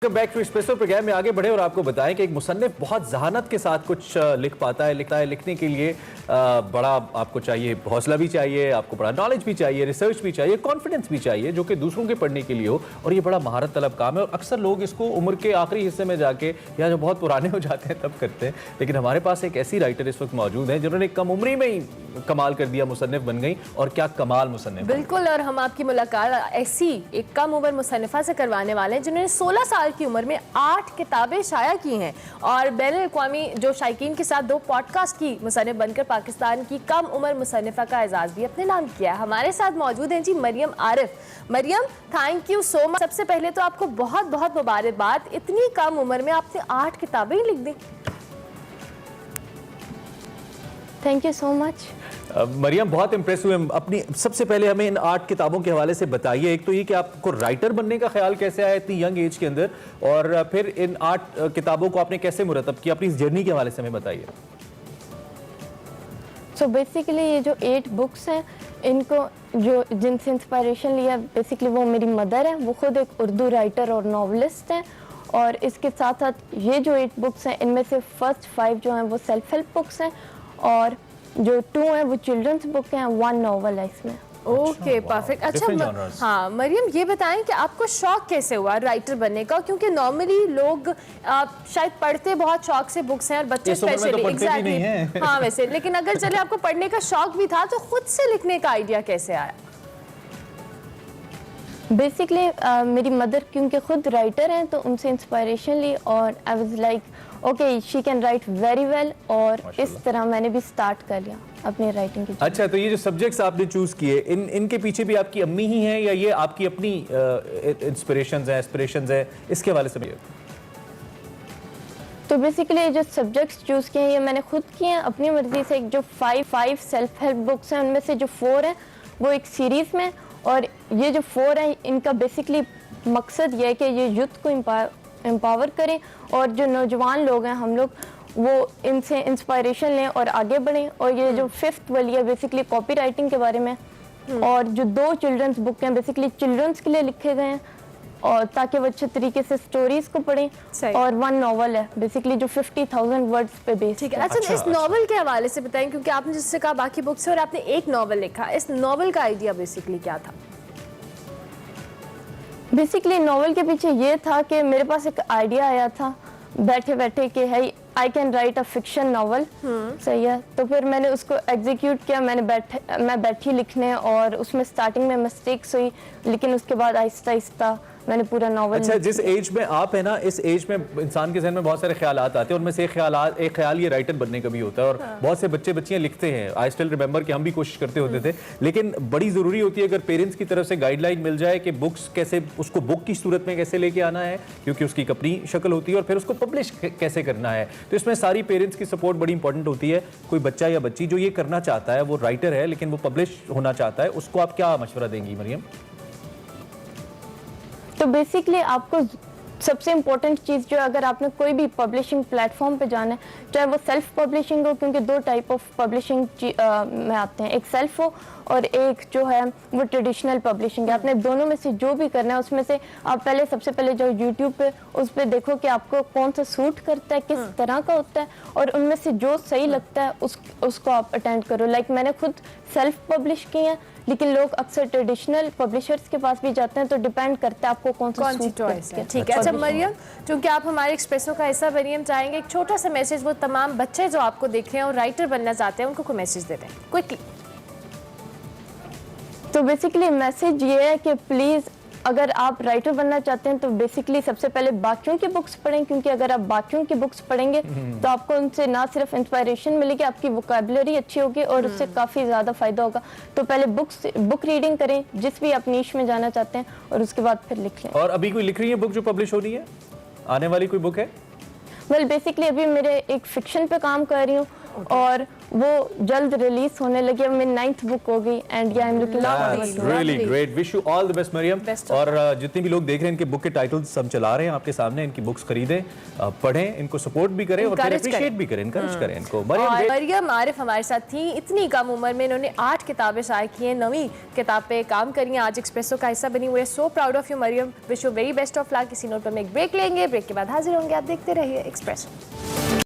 Back to espresso programme में आगे बढ़े और आपको बताएं कि एक मुसन्निफ बहुत जहानत के साथ कुछ लिख पाता है, लिखता है। लिखने के लिए बड़ा आपको चाहिए, हौसला भी चाहिए, आपको बड़ा नॉलेज भी चाहिए, रिसर्च भी चाहिए, कॉन्फिडेंस भी चाहिए, जो कि दूसरों के पढ़ने के लिए हो। और ये बड़ा महारत तलब काम है और अक्सर लोग इसको उम्र के आखिरी हिस्से में जाके या जो बहुत पुराने हो जाते हैं तब करते हैं। लेकिन हमारे पास एक ऐसी राइटर इस वक्त मौजूद है जिन्होंने कम उम्री में ही कमाल कर दिया, मुसन्निफ बन गई। और क्या कमाल मुसन्निफ। बिल्कुल, और हम आपकी मुलाकात ऐसी एक कम उम्र मुसन्निफा से करवाने वाले हैं जिन्होंने 16 साल की उम्र में 8 किताबें शाया की हैं और बैनुल-अक़वामी जो शायकीन के साथ 2 पॉडकास्ट की मुसन्निफ बनकर पाकिस्तान की कम उम्र मुसन्निफा का एजाज़ भी अपने नाम किया है। हमारे साथ मौजूद हैं ji Mariam Arif. Mariam, thank you so much. सबसे पहले तो आपको बहुत बहुत मुबारकबाद, इतनी कम उम्र में आपने 8 किताबें लिख दी। Thank you so much. Mariam, बहुत इम्प्रेस हुए अपनी। सबसे पहले हमें इन 8 किताबों के हवाले से बताइए। एक तो ये कि आपको राइटर बनने का ख्याल कैसे आया इतनी यंग एज के अंदर, और फिर इन 8 किताबों को आपने कैसे मुरतब किया, अपनी इस जर्नी के हवाले से हमें बताइए। सो बेसिकली ये जो 8 बुक्स हैं, इनको जो जिनसे इंस्पायरेशन लिया बेसिकली वो मेरी मदर है। वो खुद एक उर्दू राइटर और नॉवलिस्ट हैं। और इसके साथ साथ ये जो 8 बुक्स हैं, इनमें से फर्स्ट 5 जो हैं वो सेल्फ हेल्प बुक्स हैं और जो 2 हैं वो चिल्ड्रंस बुक हैं, 1 नॉवल है इसमें। Okay, perfect. अच्छा हाँ मरियम, ये बताएं कि आपको शौक कैसे हुआ राइटर बनने का? क्योंकि नॉर्मली लोग शायद पढ़ते बहुत शौक से बुक्स हैं और बच्चे स्पेशली एग्जैक्टली हाँ वैसे, लेकिन अगर चले आपको पढ़ने का शौक भी था तो खुद से लिखने का आइडिया कैसे आया? बेसिकली मेरी मदर क्योंकि खुद राइटर हैं तो उनसे इंस्पायरेशन ली और I was like okay she can write very well, और इस तरह मैंने भी स्टार्ट कर लिया अपनी राइटिंग की। अच्छा, तो ये जो सब्जेक्ट्स आपने चूज किए, इनके पीछे भी आपकी अम्मी ही हैं या ये आपकी अपनी इंस्पिरेशंस हैं, एस्पिरेशंस हैं, इसके हवाले से भी? तो बेसिकली जो सब्जेक्ट्स चूज किए हैं ये मैंने खुद किए हैं अपनी मर्जी से। जो 5 सेल्फ हेल्प बुक्स हैं उनमें से जो 4 हैं वो एक सीरीज में, और ये जो 4 हैं इनका बेसिकली मकसद ये है कि ये यूथ को एम्पावर करें और जो नौजवान लोग हैं हम लोग वो इनसे इंस्पायरेशन लें और आगे बढ़ें। और ये जो 5th वाली है बेसिकली कॉपी राइटिंग के बारे में, और जो 2 चिल्ड्रंस बुक हैं बेसिकली चिल्ड्रंस के लिए लिखे गए हैं और ताकि वो अच्छे तरीके से स्टोरीज को पढ़ें, और 1 नॉवल है बेसिकली जो 50,000 वर्ड्स पे बेस्ड। ठीक है। अच्छा, इस नॉवल के हवाले से बताएं, क्योंकि आपने जिससे कहा बाकी बुक्स और आपने एक नॉवल लिखा, इस नॉवल का आइडिया बेसिकली क्या था? बेसिकली नॉवल के पीछे ये था कि मेरे पास एक आइडिया आया था बैठे बैठे कि है I can write a fiction novel. सही है, तो फिर मैंने उसको एग्जीक्यूट किया। मैं बैठी लिखने और उसमें स्टार्टिंग में मिस्टेक्स हुई, लेकिन उसके बाद आहिस्ता आहिस्ता मैंने पूरा नॉवल। अच्छा, जिस एज में आप है ना, इस एज में इंसान के जहन में बहुत सारे ख्यालात आते हैं, उनमें से एक ख्याल ये राइटर बनने का भी होता है। और बहुत से बच्चे बच्चियां लिखते हैं। आई स्टिल रिमेंबर कि हम भी कोशिश करते होते थे, लेकिन बड़ी ज़रूरी होती है अगर पेरेंट्स की तरफ से गाइडलाइन मिल जाए कि बुक्स कैसे, उसको बुक की सूरत में कैसे लेके आना है, क्योंकि उसकी एक अपनी शक्ल होती है, और फिर उसको पब्लिश कैसे करना है। तो इसमें सारी पेरेंट्स की सपोर्ट बड़ी इंपॉर्टेंट होती है। कोई बच्चा या बच्ची जो ये करना चाहता है, वो राइटर है लेकिन वो पब्लिश होना चाहता है, उसको आप क्या मशवरा देंगी मरियम? तो बेसिकली आपको सबसे इम्पोर्टेंट चीज़ जो है, अगर आपने कोई भी पब्लिशिंग प्लेटफॉर्म पे जाना है, चाहे वो सेल्फ पब्लिशिंग हो, क्योंकि 2 टाइप ऑफ पब्लिशिंग में आते हैं, एक सेल्फ हो और एक जो है वो ट्रेडिशनल पब्लिशिंग है। आपने दोनों में से जो भी करना है उसमें से आप सबसे पहले जो यूट्यूब पे उस पर देखो कि आपको कौन सा सूट करता है, किस तरह का होता है, और उनमें से जो सही लगता है उसको आप अटेंड करो। लाइक मैंने खुद सेल्फ पब्लिश किए हैं, लेकिन लोग अक्सर ट्रेडिशनल पब्लिशर्स के पास भी जाते हैं, तो डिपेंड करता है आपको कौन सी चॉइस है। ठीक है। अच्छा मरियम, क्योंकि आप हमारे एक्सप्रेसो का हिस्सा बनी, हम चाहेंगे एक छोटा सा मैसेज वो तमाम बच्चे जो आपको देख रहे हैं और राइटर बनना चाहते हैं उनको कोई मैसेज दे दें क्विकली। तो बेसिकली मैसेज ये है कि प्लीज़ अगर आप राइटर बनना चाहते हैं तो बेसिकली सबसे पहले बाकियों की बुक्स पढ़ें, क्योंकि अगर आप बाकियों की बुक्स पढ़ेंगे तो आपको उनसे ना सिर्फ इंस्पायरेशन मिलेगी, आपकी वोकैबुलरी अच्छी होगी और उससे काफ़ी ज़्यादा फ़ायदा होगा। तो पहले बुक रीडिंग करें जिस भी आप नीश में जाना चाहते हैं, और उसके बाद फिर लिख लें। और अभी कोई लिख रही है बुक जो पब्लिश हो रही है, आने वाली कोई बुक है? वेल बेसिकली अभी मेरे एक फिक्शन पे काम कर रही हूँ और वो जल्द रिलीज होने लगी। अब मेरी 9th बुक हो गई and I am looking That's really great. Wish you all the best, Mariam. Best of और जितने भी लोग देख रहे हैं इनके बुक के टाइटल्स हम चला रहे हैं आपके सामने, इनकी बुक्स खरीदें, पढ़ें, इनको सपोर्ट भी करें और फिर Encourage अप्रिशिएट करें। भी करें, इनकरेज करें इनको। और मरियम, मरियम आरिफ हमारे साथ थी। इतनी कम उम्र में इन्होंने 8 किताबें शाये की हैं, 9वीं किताब पे काम करी हैं, आज एक्सप्रेसो का हिस्सा बनी हुई है। So proud of you Mariam, wish you very best of luck. इसी नोट पर हम एक ब्रेक लेंगे, ब्रेक के बाद हाजिर होंगे। आप देखते रहिए एक्सप्रेसो।